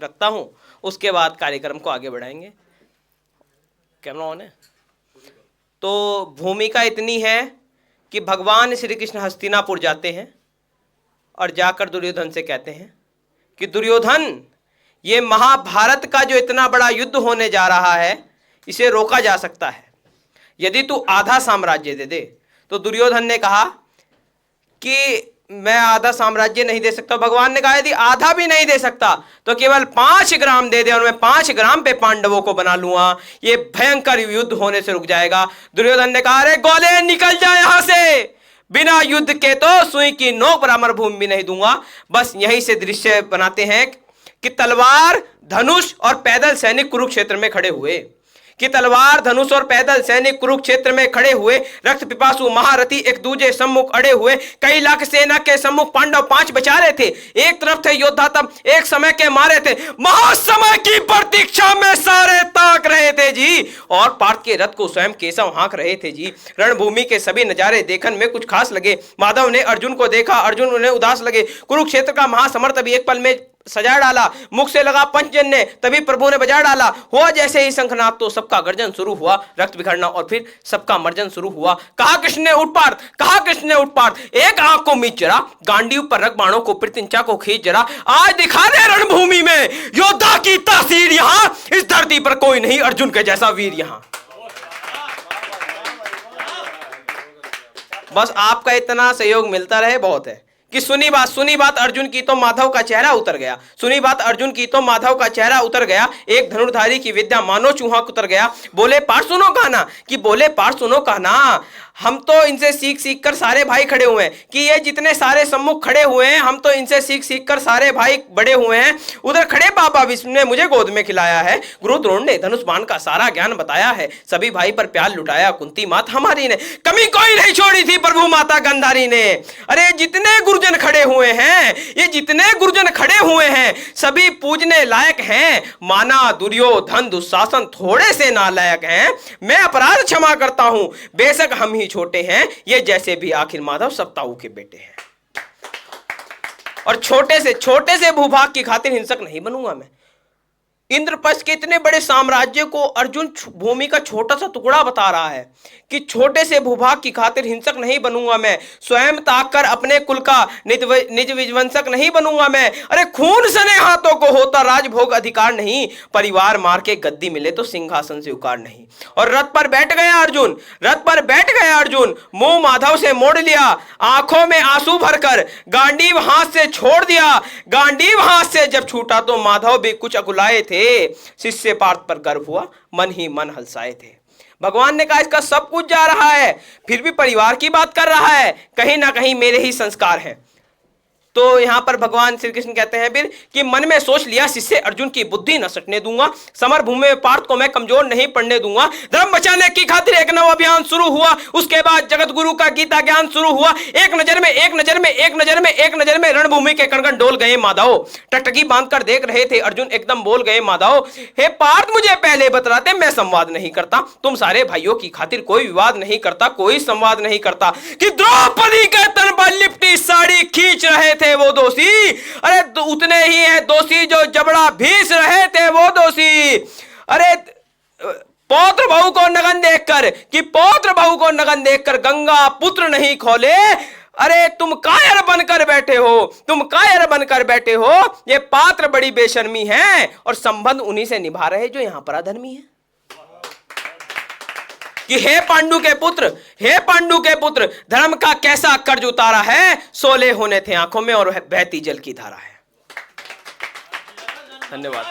रखता हूं, उसके बाद कार्यक्रम को आगे बढ़ाएंगे। कैमरा ऑन है। तो भूमिका इतनी है कि भगवान श्री कृष्ण हस्तिनापुर जाते हैं और जाकर दुर्योधन से कहते हैं कि दुर्योधन, ये महाभारत का जो इतना बड़ा युद्ध होने जा रहा है, इसे रोका जा सकता है यदि तू आधा साम्राज्य दे दे। तो दुर्योधन ने कहा कि मैं आधा साम्राज्य नहीं दे सकता। भगवान ने कहा यदि आधा भी नहीं दे सकता तो केवल 5 ग्राम दे दे और मैं 5 ग्राम पे पांडवों को बना लूंगा, ये भयंकर युद्ध होने से रुक जाएगा। दुर्योधन ने कहा अरे गोले निकल जा यहां से, बिना युद्ध के तो सुई की नोक बराबर भूमि भी नहीं दूंगा। बस यहीं से दृश्य बनाते हैं कि तलवार, धनुष और पैदल सैनिक कुरुक्षेत्र में खड़े हुए, कि तलवार, धनुष और पैदल सैनिक कुरुक्षेत्र में खड़े हुए, रक्त पिपासु महारथी एक दूजे सम्मुख अड़े हुए, कई लाख सेना के सम्मुख पांडव 5 बचा रहे थे। एक तरफ थे योद्धा तब एक समय के मारे थे, महासमय की प्रतीक्षा में सारे ताक रहे थे जी, और पार्थ के रथ को स्वयं केशव हाँक रहे थे जी। रणभूमि के सभी नजारे देखने में कुछ खास लगे। माधव ने अर्जुन को देखा, अर्जुन उन्हें उदास लगे। कुरुक्षेत्र का महासमर तभी एक पल में सजा डाला, मुख से लगा पंचजन्य, तभी प्रभु ने बजा डाला। हुआ जैसे ही शंखनाद तो सबका गर्जन शुरू हुआ, रक्त बिखरना और फिर सबका मर्जन शुरू हुआ। कहा कृष्ण ने उठ पार्थ, कहा कृष्ण ने उठ पार्थ, एक आंख को मीच जरा, गांडीव पर रख बाणों को प्रत्यंचा को खींच जरा, आज दिखा दे रणभूमि में योद्धा की तासीर, यहां इस धरती पर कोई नहीं अर्जुन के जैसा वीर यहां। बस आपका इतना सहयोग मिलता रहे बहुत है। कि सुनी बात अर्जुन की तो माधव का चेहरा उतर गया, सुनी बात अर्जुन की तो माधव का चेहरा उतर गया। एक धनुर्धारी की विद्या मानो चूहा उतर गया। बोले पार्थ सुनो कहना, कि बोले पार्थ सुनो कहना, हम तो इनसे सीख सीख कर सारे भाई खड़े हुए हैं, कि ये जितने सारे सम्मुख खड़े हुए हैं हम तो इनसे सीख सीख कर सारे भाई बड़े हुए हैं। उधर खड़े बाबा विष्णु ने मुझे गोद में खिलाया है, गुरु द्रोण ने धनुष बाण का सारा ज्ञान बताया है, सभी भाई पर प्यार लुटाया कुंती मात हमारी ने, कमी कोई नहीं छोड़ी थी प्रभु माता गंधारी ने। अरे जितने गुरुजन खड़े हुए हैं, ये जितने गुरुजन खड़े हुए हैं सभी पूजने लायक हैं। माना दुर्योधन दुशासन थोड़े से नालायक हैं, मैं अपराध क्षमा करता हूं, बेशक हम छोटे हैं, ये जैसे भी आखिर माधव सब ताऊ के बेटे हैं। और छोटे से भूभाग की खातिर हिंसक नहीं बनूंगा मैं। इंद्रप्रस्थ के इतने बड़े साम्राज्य को अर्जुन भूमि का छोटा सा टुकड़ा बता रहा है कि छोटे से भूभाग की खातिर हिंसक नहीं बनूंगा मैं, स्वयं ताककर अपने कुल का निज विध्वंसक नहीं बनूंगा मैं। अरे खून सने हाथों को होता राजभोग अधिकार नहीं, परिवार मार के गद्दी मिले तो सिंहासन से उकार नहीं। और रथ पर बैठ गया अर्जुन, रथ पर बैठ गया अर्जुन, मुंह माधव से मोड़ लिया, आंखों में आंसू भरकर गांडीव हाथ से छोड़ दिया। गांडीव हाथ से जब छूटा तो माधव भी कुछ अकुलाए थे, शिष्य पार्थ पर गर्व हुआ, मन ही मन हलसाए थे। भगवान ने कहा इसका सब कुछ जा रहा है, फिर भी परिवार की बात कर रहा है, कहीं ना कहीं मेरे ही संस्कार हैं। तो यहां पर भगवान श्री कृष्ण कहते हैं फिर कि मन में सोच लिया शिष्य अर्जुन की बुद्धि न सटने दूंगा, समर भूमि में पार्थ को मैं कमजोर नहीं पड़ने दूंगा। धर्म बचाने की खातिर एक नव अभियान शुरू हुआ, उसके बाद जगत गुरु का गीता ज्ञान शुरू हुआ। एक नजर में रणभूमि के कणकण डोल गए माधव, टकटकी बांधकर देख रहे थे अर्जुन, एकदम बोल गए माधव, हे पार्थ मुझे पहले बतलाते, मैं संवाद नहीं करता, तुम सारे भाइयों की खातिर कोई विवाद नहीं करता, कोई संवाद नहीं करता। कि द्रौपदी के तन पर लिपटी साड़ी खींच रहे थे वो दोषी, अरे उतने ही है दोषी जो जबड़ा भीस रहे थे वो दोषी। अरे पौत्र बहू को नगन देखकर, कि पौत्र बहू को नगन देखकर गंगा पुत्र नहीं खोले, अरे तुम कायर बनकर बैठे हो, तुम कायर बनकर बैठे हो। ये पात्र बड़ी बेशर्मी है और संबंध उन्हीं से निभा रहे जो यहां पर अधर्मी है। कि हे पांडु के पुत्र, हे पांडु के पुत्र, धर्म का कैसा कर्ज उतारा है, सोले होने थे आंखों में और बहती जल की धारा है। धन्यवाद।